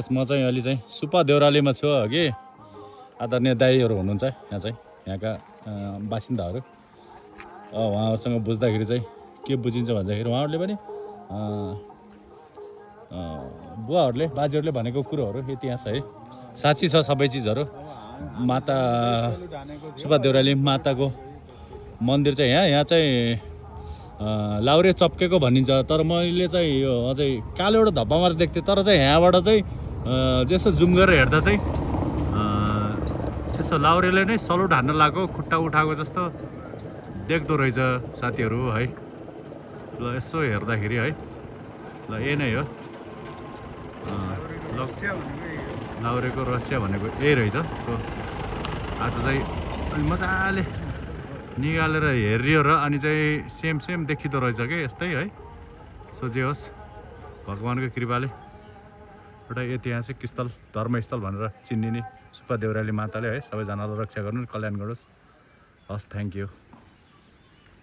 म चाहिँ अलि चाहिँ सुपा देउरालीमा छु कि आदरणीय दाइहरू हुनुहुन्छ यहाँ चाहिँ यहाँका बासिन्दाहरू उहाँहरूसँग बुझ्दाखेरि चाहिँ के बुझिन्छ भन्दाखेरि उहाँहरूले पनि बुवाहरूले बाजेहरूले भनेको कुरोहरू इतिहास है साँच्ची छ सबै चिजहरू माता सुपा देउराली माताको मन्दिर चाहिँ यहाँ चाहिँ लाउरे चप्केको भनिन्छ तर मैले चाहिँ यो अझै कालो एउटा धब्बा मात्र देख्थेँ तर चाहिँ यहाँबाट चाहिँ जस्तो जुम गरेर हेर्दा चाहिँ त्यसो लाउरेले नै सलुट हान्न लागेको खुट्टा उठाएको जस्तो देख्दो रहेछ साथीहरू है ल यसो हेर्दाखेरि है ल यही नै हो लाउरेको रहस्य भनेको यही रहेछ सो आज चाहिँ अलि मजाले निकालेर हेरियो र अनि चाहिँ सेम देखिँदो रहेछ कि यस्तै है सो जे होस् भगवान्को कृपाले एउटा ऐतिहासिक स्थल धर्मस्थल भनेर चिनिने सुपा देउराली माताले है सबैजनालाई रक्षा गर्नु कल्याण गरोस् हस् थ्याङ्क यू